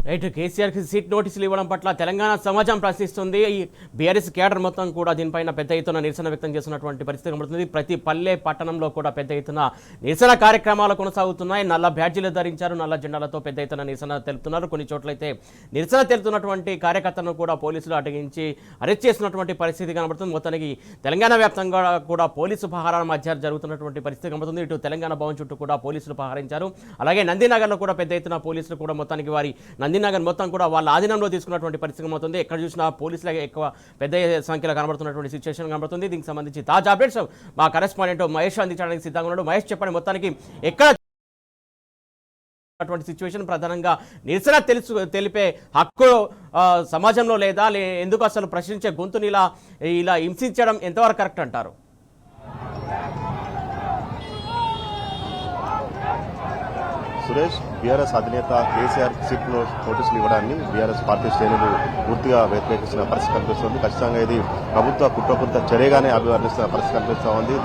Right కేసీఆర్కి seat నోటీసులు ఇవ్వడం పట్ల తెలంగాణ సమాజం ప్రశ్నిస్తుంది. ఈ బీఆర్ఎస్ కేడర్ మొత్తం కూడా దీనిపైన పెద్ద ఎత్తున నిరసన వ్యక్తం చేస్తున్నటువంటి పరిస్థితి కనబడుతుంది. ప్రతి పల్లె పట్టణంలో కూడా పెద్ద ఎత్తున నిరసన కార్యక్రమాలు కొనసాగుతున్నాయి. నల్ల బ్యాడ్జీలు ధరించారు, నల్ల జెండాలతో పెద్ద ఎత్తున నిరసన తెలుపుతున్నారు. కొన్ని చోట్లయితే నిరసన తెలుపుతున్నటువంటి కార్యకర్తలను కూడా పోలీసులు అడ్డగించి అరెస్ట్ చేస్తున్నటువంటి పరిస్థితి కనబడుతుంది. మొత్తానికి తెలంగాణ వ్యాప్తంగా కూడా పోలీసు పహారాల మధ్య జరుగుతున్నటువంటి పరిస్థితి కనబడుతుంది. ఇటు తెలంగాణ భవన్ చుట్టూ కూడా పోలీసులు పహారించారు. అలాగే నందినగర్లో కూడా పెద్ద ఎత్తున పోలీసులు కూడా మొత్తానికి వారి నందినగర్ మొత్తం కూడా వాళ్ళ ఆధీనంలో తీసుకున్నటువంటి పరిస్థితి అవుతుంది. ఎక్కడ చూసినా పోలీసులకి ఎక్కువ పెద్ద సంఖ్యలో కనబడుతున్నటువంటి సిచ్యువేషన్ కనబడుతుంది. దీనికి సంబంధించి తాజా అప్డేట్స్ మా కరెస్పాండెంట్ మహేష్ అందించడానికి సిద్ధంగా ఉన్నాడు. మహేష్, చెప్పండి, మొత్తానికి ఎక్కడ సిచ్యువేషన్ ప్రధానంగా నిరసన తెలిపే హక్కు సమాజంలో లేదా, ఎందుకు అసలు ప్రశ్నించే గొంతుని ఇలా హింసించడం ఎంతవరకు కరెక్ట్ అంటారు? సురేష్, బీఆర్ఎస్ అధినేత కేసీఆర్ సీట్ నోటీసులు ఇవ్వడాన్ని బీఆర్ఎస్ పార్టీ శ్రేణులు పూర్తిగా వ్యతిరేకిస్తున్న పరిస్థితి కనిపిస్తుంది. ఖచ్చితంగా ఇది ప్రభుత్వ కుట్రపూరిత చర్యగానే అభివర్ణిస్తున్న పరిస్థితి కనిపిస్తూ ఉంది.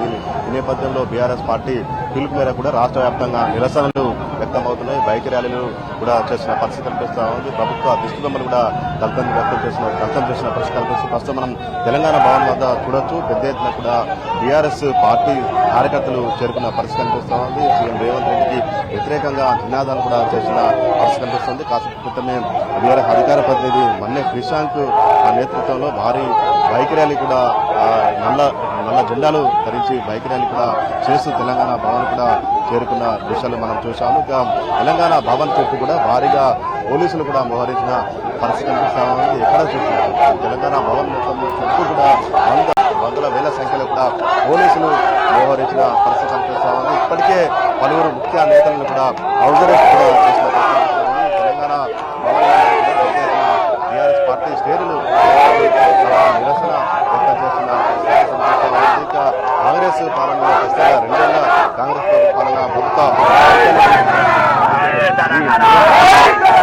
ఈ నేపథ్యంలో బీఆర్ఎస్ పార్టీ పిలుపు మేరకు కూడా రాష్ట్ర వ్యాప్తంగా నిరసనలు వ్యక్తమవుతున్నాయి. బైక్ ర్యాలీలు కూడా చేస్తున్న పరిస్థితి కనిపిస్తూ ఉంది. ప్రభుత్వ దిష్టిబొమ్మలు కూడా దగ్ధం చేసిన పరిస్థితి కనిపిస్తుంది. ప్రస్తుతం మనం తెలంగాణ భవన్ వద్ద చూడొచ్చు. పెద్ద ఎత్తున కూడా బీఆర్ఎస్ పార్టీ కార్యకర్తలు చేరుకున్న పరిస్థితి కనిపిస్తూ ఉంది. సీఎం రేవంత్ రెడ్డికి వ్యతిరేకంగా నినాదాలు కూడా చేసిన పరిస్థితి కనిపిస్తుంది. కాసేపు క్రితమే బీఆర్ఎస్ అధికార ప్రతినిధి మన్నె క్రిషాంక్ నేతృత్వంలో భారీ బైక్ ర్యాలీ కూడా నల్ల జెండాలు ధరించి బైక్ ర్యాలీ కూడా చేస్తూ తెలంగాణ భవన్ కూడా చేరుకున్న దృశ్యాలు మనం చూశాము. ఇక తెలంగాణ భవన్ చుట్టూ కూడా భారీగా పోలీసులు కూడా మోహరించిన పరిస్థితి కనిపిస్తా ఉంది. ఎక్కడ చూస్తున్నారు తెలంగాణ భవన్ మొత్తం చుట్టూ కూడా వందల వేల సంఖ్యలో కూడా పోలీసులు మోహరించిన పరిస్థితి కనిపిస్తా ఉంది. ఇప్పటికే పలువురు ముఖ్య నేతలను కూడా హౌస్ అరెస్ట్ కూడా చేసిన పరిస్థితి. తెలంగాణ టీఆర్ఎస్ పార్టీ శ్రేణులు నిరసన వ్యక్తం చేస్తున్న ఇక కాంగ్రెస్ పాలన రెండేళ్ల కాంగ్రెస్ పాలన ప్రభుత్వ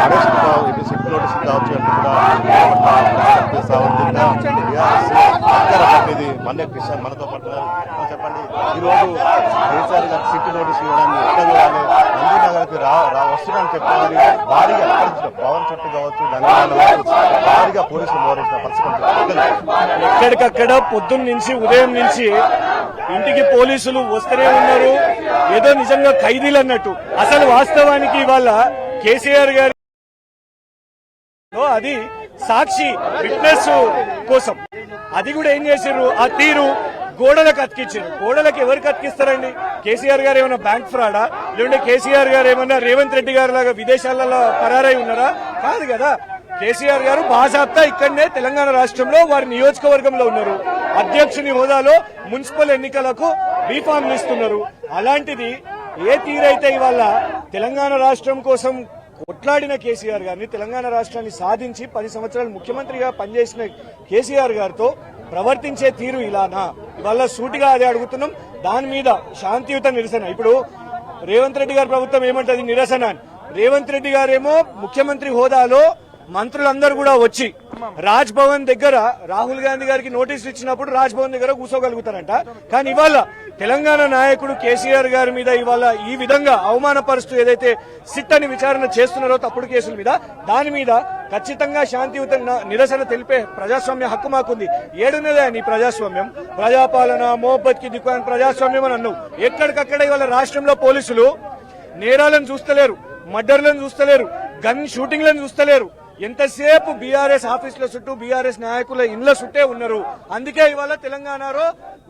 అరెస్ట్ సిట్ నోటీసులు కావచ్చు అంటూ కూడా కనిపిస్తా ఉంది. అధికార ప్రతినిధి మన్నె కిషన్ మనతో పాటు చెప్పండి, ఈరోజు కేసీఆర్ గారు సిట్ నోటీసులు ఇవ్వడాన్ని ఎక్కడ చూడాలి? నందినగర్కి వస్తున్నారని చెప్పాలని భారీగా భవన్ చుట్టూ కావచ్చు, నందినగర్ భారీగా పోలీసులు మోహరించిన పరిస్థితి. ఎక్కడికక్కడ పొద్దున్న నుంచి ఉదయం నుంచి ఇంటికి పోలీసులు వస్తూనే ఉన్నారు. ఏదో నిజంగా ఖైదీలు అన్నట్టు. అసలు వాస్తవానికి ఇవాళ కేసీఆర్ గారి అది సాక్షి విట్నెస్ కోసం అది కూడా ఏం చేశారు, ఆ తీరు గోడలకు అతికించారు. గోడలకు ఎవరికి అతికిస్తారండి? కేసీఆర్ గారు ఏమైనా బ్యాంక్ ఫ్రాడా, లేదంటే కేసీఆర్ గారు ఏమన్నా రేవంత్ రెడ్డి గారి లాగా విదేశాలలో పరారై ఉన్నారా? కాదు కదా. కేసీఆర్ గారు బాజాబ్తా ఇక్కడనే తెలంగాణ రాష్ట్రంలో వారి నియోజకవర్గంలో ఉన్నారు. అధ్యక్షుని హోదాలో మున్సిపల్ ఎన్నికలకు బీఫామ్లు ఇస్తున్నారు. అలాంటిది ఏ తీరైతే ఇవాళ తెలంగాణ రాష్ట్రం కోసం కొట్లాడిన కేసీఆర్ గారిని, తెలంగాణ రాష్ట్రాన్ని సాధించి 10 సంవత్సరాలు ముఖ్యమంత్రిగా పనిచేసిన కేసీఆర్ గారితో ప్రవర్తించే తీరు ఇలానా? ఇవాళ సూటిగా అదే అడుగుతున్నాం. దాని మీద శాంతియుత నిరసన. ఇప్పుడు రేవంత్ రెడ్డి గారి ప్రభుత్వం ఏమంటది నిరసన? రేవంత్ రెడ్డి గారేమో ముఖ్యమంత్రి హోదాలో మంత్రులందరూ కూడా వచ్చి రాజ్ భవన్ దగ్గర రాహుల్ గాంధీ గారికి నోటీసులు ఇచ్చినప్పుడు రాజ్ భవన్ దగ్గర కూర్చోగలుగుతారంట. కానీ ఇవాళ తెలంగాణ నాయకుడు కేసీఆర్ గారి మీద ఇవాళ ఈ విధంగా అవమానపరుస్తూ ఏదైతే సిట్ అని విచారణ చేస్తున్నారో తప్పుడు కేసుల మీద, దాని మీద ఖచ్చితంగా శాంతియుత నిరసన తెలిపే ప్రజాస్వామ్య హక్కు మాకుంది. ఏడున్నదే నీ ప్రజాస్వామ్యం? ప్రజాపాలన మోహబ్బత్ కి దుకాన్ ప్రజాస్వామ్యం అని అన్నావు. ఎక్కడికక్కడ ఇవాళ రాష్ట్రంలో పోలీసులు నేరాలను చూస్తలేరు, మర్డర్లను చూస్తలేరు, గన్ షూటింగ్లను చూస్తలేరు. ఎంతసేపు బీఆర్ఎస్ ఆఫీసుల చుట్టూ, బీఆర్ఎస్ నాయకుల ఇండ్ల చుట్టే ఉన్నారు. అందుకే ఇవాళ తెలంగాణలో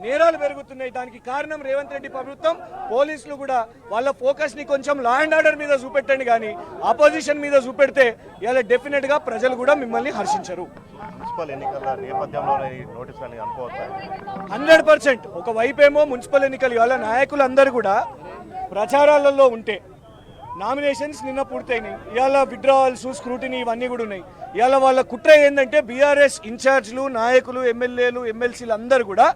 నేరాలు పెరుగుతున్నాయి. దానికి కారణం రేవంత్ రెడ్డి ప్రభుత్వం. పోలీసులు కూడా వాళ్ళ ఫోకస్ ని కొంచెం లా అండ్ ఆర్డర్ మీద చూపెట్టండి, కానీ ఆపోజిషన్ మీద చూపెడితే ఇవాళ డెఫినెట్ గా ప్రజలు కూడా మిమ్మల్ని హర్షించరు. మున్సిపల్ ఎన్నికల నేపథ్యంలోనే 100%. ఒకవైపేమో మున్సిపల్ ఎన్నికలు ఇవాళ నాయకులందరూ కూడా ప్రచారాలలో ఉంటే, నామినేషన్స్ నిన్న పూర్తయినాయి, ఇవాళ విత్డ్రావల్స్, స్క్రూటినీ ఇవన్నీ కూడా ఉన్నాయి. ఇవాళ వాళ్ళ కుట్ర ఏంటంటే బీఆర్ఎస్ ఇన్ఛార్జ్లు, నాయకులు, ఎమ్మెల్యేలు, ఎమ్మెల్సీలు అందరూ కూడా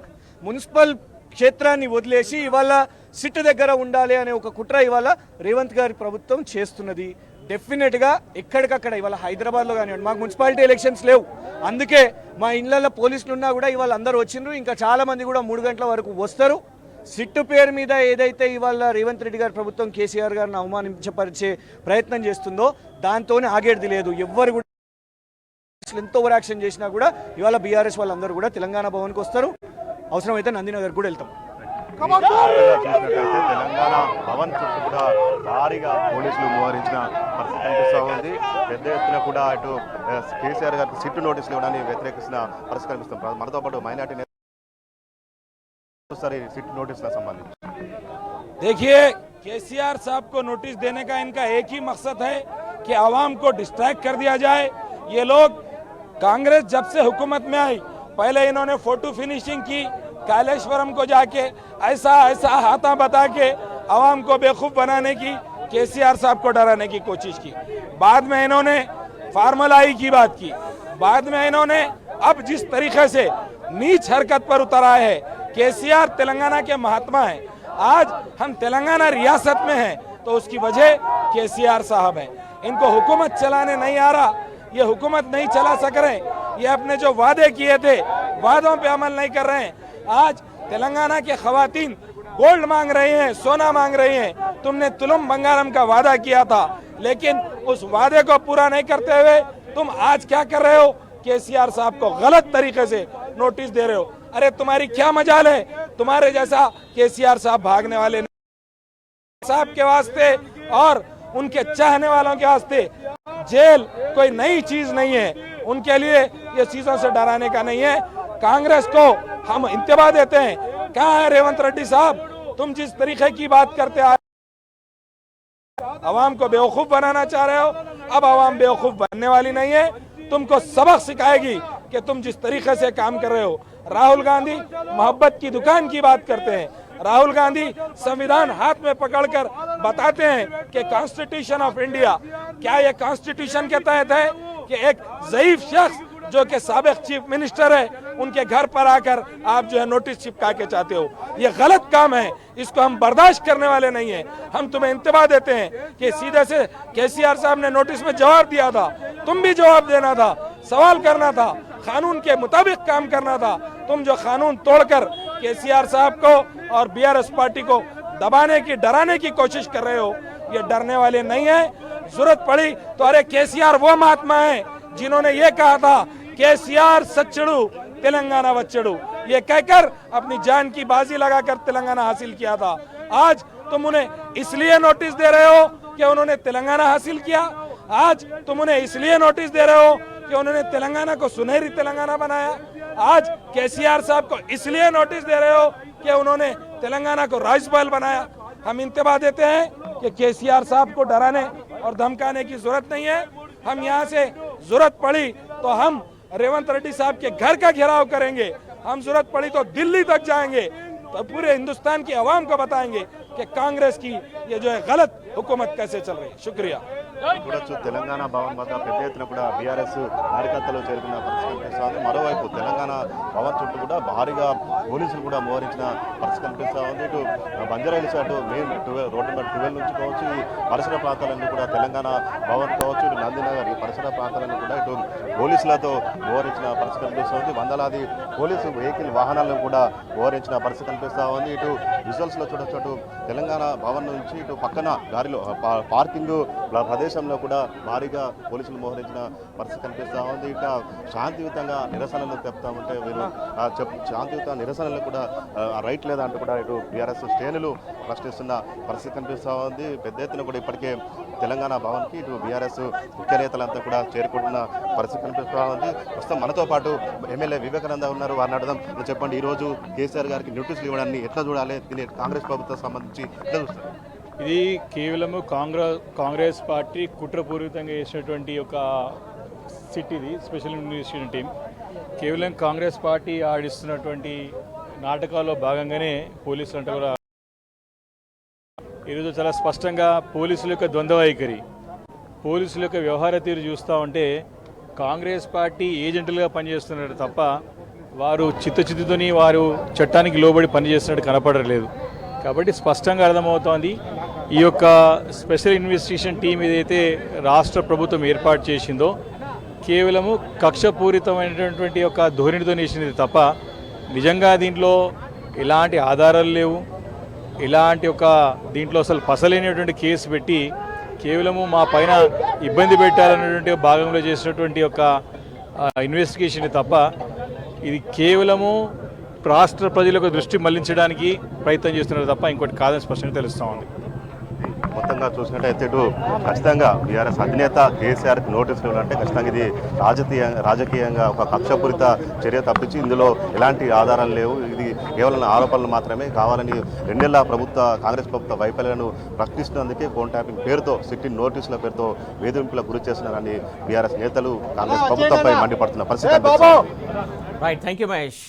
మున్సిపల్ క్షేత్రాన్ని వదిలేసి ఇవాళ సిట్ దగ్గర ఉండాలి అనే ఒక కుట్ర ఇవాళ రేవంత్ గారి ప్రభుత్వం చేస్తున్నది. డెఫినెట్ గా ఎక్కడికక్కడ ఇవాళ హైదరాబాద్ లో కానివ్వండి, మాకు మున్సిపాలిటీ ఎలక్షన్స్ లేవు, అందుకే మా ఇళ్లలో పోలీసులు ఉన్నా కూడా ఇవాళ అందరూ వచ్చిండ్రు. ఇంకా చాలా మంది కూడా 3 గంటల వరకు వస్తారు. సిట్టు పేరు మీద ఏదైతే ఇవాళ రేవంత్ రెడ్డి గారి ప్రభుత్వం కేసీఆర్ గారిని అవమానించపరిచే ప్రయత్నం చేస్తుందో దాంతోనే ఆగేది లేదు. ఎవ్వరు కూడా ఎంత ఓవర్ యాక్షన్ చేసినా కూడా ఇవాళ బీఆర్ఎస్ వాళ్ళందరూ కూడా తెలంగాణ భవన్కి వస్తారు. అవసరమైతే నందినగర్ కూడా వెళ్తాం. చూసినట్లయితే తెలంగాణ భవన్ చుట్టూ కూడా భారీగా పోలీసులు మోహరించిన పరిస్థితి కనిపిస్తూ ఉంది. పెద్ద ఎత్తున కూడా ఇటు కేసీఆర్ గారికి సిట్టు నోటీసులు ఇవ్వడాన్ని వ్యతిరేకిస్తున్న పరిస్థితి కనిపిస్తుంది. మనతో పాటు మైనార్టీ सिट नोटिस का संबंधित देखिए, केसीआर साहब को नोटिस देने का इनका एक ही मकसद है कि आवाम को डिस्ट्रैक्ट कर दिया जाए। ये लोग कांग्रेस जब से हुकूमत में आई, पहले इन्होंने फोटो फिनिशिंग की, कालेश्वरम को जाके ऐसा ऐसा हाथा बता के आवाम को बेवकूफ बनाने की, केसीआर साहब को डराने की कोशिश की। बाद में इन्होंने फार्मलाई की बात की। बाद में इन्होंने अब जिस तरीके से नीच हरकत पर उतर आए है, केसीआर तेलंगाना के महात्मा हैं। आज हम तेलंगाना रियासत में हैं तो उसकी वजह केसीआर साहब हैं। इनको हुकूमत चलाने नहीं आ रहा, ये हुकूमत नहीं चला सक रहे। ये अपने जो वादे किए थे वादों पे अमल नहीं कर रहे हैं। आज तेलंगाना के खवातीन गोल्ड मांग रही हैं, सोना मांग रही हैं। तुमने तुलुम बंगारम का वादा किया था, लेकिन उस वादे को पूरा नहीं करते हुए तुम आज क्या कर रहे हो? केसीआर साहब को गलत तरीके से नोटिस दे रहे हो। अरे तुम्हारी क्या मजाल है? तुम्हारे जैसा केसीआर साहब भागने वाले नहीं। साहब के वास्ते और उनके चाहने वालों के वास्ते जेल कोई नई चीज नहीं है। उनके लिए ये चीजों से डराने का नहीं है। कांग्रेस को हम इंतबा देते हैं। कहाँ है रेवंत रेड्डी साहब? तुम जिस तरीके की बात करते आए, आवाम को बेवकूफ बनाना चाह रहे हो। अब आवाम बेवकूफ बनने वाली नहीं है। तुमको सबक सिखाएगी कि तुम जिस तरीके से काम कर रहे हो। राहुल गांधी मोहब्बत की दुकान की बात करते हैं। राहुल गांधी संविधान हाथ में पकड़कर बताते हैं कि कॉन्स्टिट्यूशन ऑफ इंडिया, क्या ये कॉन्स्टिट्यूशन के तहत है कि एक ज़ईफ शख्स जो कि साबिक चीफ मिनिस्टर है उनके घर पर आकर आप जो है नोटिस चिपका के चाहते हो? ये गलत काम है, इसको हम बर्दाश्त करने वाले नहीं है। हम तुम्हें इंतबा देते हैं कि सीधे से केसीआर साहब ने नोटिस में जवाब दिया था, तुम भी जवाब देना था, सवाल करना था, कानून के मुताबिक काम करना था। तुम जो कानून तोड़कर केसीआर साहब को और बीआरएस पार्टी को दबाने की, डराने की कोशिश कर रहे हो, ये डरने वाले नहीं है। जरूरत पड़ी तो अरे केसीआर वो महात्मा है जिन्होंने ये कहा था केसीआर सच्चड़ू तेलंगाना बच्चड़ू, ये कहकर अपनी जान की बाजी लगाकर तेलंगाना हासिल किया था। आज तुम उन्हें इसलिए नोटिस दे रहे हो कि उन्होंने तेलंगाना हासिल किया। आज तुम उन्हें इसलिए नोटिस दे रहे हो कि उन्होंने तेलंगाना को सुनहरी तेलंगाना बनाया। आज केसीआर साहब को इसलिए नोटिस दे रहे हो कि उन्होंने तेलंगाना को राजपाल बनाया। हम इंतबा देते हैं कि केसीआर साहब को डराने और धमकाने की जरूरत नहीं है। हम यहाँ से जरूरत पड़ी तो हम रेवंत रेड्डी साहब के घर का घेराव करेंगे। हम जरूरत पड़ी तो दिल्ली तक जाएंगे, तो पूरे हिंदुस्तान की आवाम को बताएंगे कि कांग्रेस की ये जो है गलत हुकूमत कैसे चल रही है। शुक्रिया। చూడొచ్చు తెలంగాణ భవన్ వద్ద పెద్ద ఎత్తున కూడా బీఆర్ఎస్ కార్యకర్తలు చేరుకున్న పరిస్థితి కనిపిస్తుంది. మరోవైపు తెలంగాణ భవన్ చుట్టూ కూడా భారీగా పోలీసులు కూడా మోహరించిన పరిస్థితి కనిపిస్తూ ఉంది. ఇటు బంజారాహిల్స్ అటు మెయిన్ రోడ్డు నెంబర్ 12 నుంచి కావచ్చు, ఈ పరిసర ప్రాంతాలన్నీ కూడా తెలంగాణ భవన్ కావచ్చు, ఇటు నందినగర్ ఈ పరిసర ప్రాంతాలన్నీ కూడా ఇటు పోలీసులతో మోహరించిన పరిస్థితి కనిపిస్తుంది. వందలాది పోలీసు వెహికల్ వాహనాలను కూడా మోహరించిన పరిస్థితి కనిపిస్తూ ఉంది. ఇటు విజువల్స్ లో చూడొచ్చు, అటు తెలంగాణ భవన్ నుంచి ఇటు పక్కన దారిలో పార్కింగ్ ప్రదేశంలో కూడా భారీగా పోలీసులు మోహరించిన పరిస్థితి కనిపిస్తూ ఉంది. ఇక శాంతియుతంగా నిరసనలు చెప్తా ఉంటే వీళ్ళు శాంతియుత నిరసనలు కూడా రైట్ లేదా అంటూ కూడా ఇటు బీఆర్ఎస్ శ్రేణులు ప్రశ్నిస్తున్న పరిస్థితి కనిపిస్తూ ఉంది. పెద్ద ఎత్తున కూడా ఇప్పటికే తెలంగాణ భవన్కి ఇటు బీఆర్ఎస్ ముఖ్య నేతలంతా కూడా చేరుకుంటున్న పరిస్థితి కనిపిస్తూ ఉంది. ప్రస్తుతం మనతో పాటు ఎమ్మెల్యే వివేకానంద ఉన్నారు, వారిని అడదాం. చెప్పండి, ఈరోజు కేసీఆర్ గారికి నోటీసులు ఇవ్వడాన్ని ఎట్లా చూడాలి? దీన్ని కాంగ్రెస్ ప్రభుత్వం సంబంధించి ఎట్లా చూస్తారు? ఇది కేవలము కాంగ్రెస్ పార్టీ కుట్రపూరితంగా చేసినటువంటి ఒక సిట్. ఇది స్పెషల్ ఇన్వెస్టిగేషన్ టీం కేవలం కాంగ్రెస్ పార్టీ ఆడిస్తున్నటువంటి నాటకాల్లో భాగంగానే పోలీసులు అంటే కూడా ఈరోజు చాలా స్పష్టంగా పోలీసుల యొక్క ద్వంద్వ వైఖరి, పోలీసుల యొక్క వ్యవహార తీరు చూస్తూ ఉంటే కాంగ్రెస్ పార్టీ ఏజెంట్లుగా పనిచేస్తున్నారు తప్ప వారు చిత్తశుద్ధితోని వారు చట్టానికి లోబడి పనిచేస్తున్నట్టు కనపడలేదు. కాబట్టి స్పష్టంగా అర్థమవుతోంది ఈ యొక్క స్పెషల్ ఇన్వెస్టిగేషన్ టీం ఏదైతే రాష్ట్ర ప్రభుత్వం ఏర్పాటు చేసిందో కేవలము కక్షపూరితమైనటువంటి ఒక ధోరణితో చేసినది తప్ప నిజంగా దీంట్లో ఎలాంటి ఆధారాలు లేవు, ఇలాంటి ఒక దీంట్లో అసలు పసలేనటువంటి కేసు పెట్టి కేవలము మా పైన ఇబ్బంది పెట్టాలనేటువంటి భాగంలో చేసినటువంటి ఒక ఇన్వెస్టిగేషన్ తప్ప ఇది కేవలము రాష్ట్ర ప్రజలకు దృష్టి మళ్లించడానికి ప్రయత్నం చేస్తున్నారు తప్ప ఇంకోటి కాదని స్పష్టంగా తెలుస్తూ ఉంది. మొత్తంగా చూసినట్టయితే ఇటు ఖచ్చితంగా బీఆర్ఎస్ అధినేత కేసీఆర్కి నోటీసులు ఇవ్వాలంటే ఖచ్చితంగా ఇది రాజకీయంగా ఒక కక్షపూరిత చర్య తప్పించి ఇందులో ఎలాంటి ఆధారాలు లేవు. ఇది కేవలం ఆరోపణలు మాత్రమే. కావాలని 2 నెలల కాంగ్రెస్ ప్రభుత్వ వైఫల్యాలను ప్రశ్నిస్తున్నందుకే ఫోన్ ట్యాపింగ్ పేరుతో సిట్టింగ్ నోటీసుల పేరుతో వేధింపులకు గురి చేస్తున్నారని బీఆర్ఎస్ నేతలు కాంగ్రెస్ ప్రభుత్వంపై మండిపడుతున్న పరిస్థితి. Right, thank you Mahesh.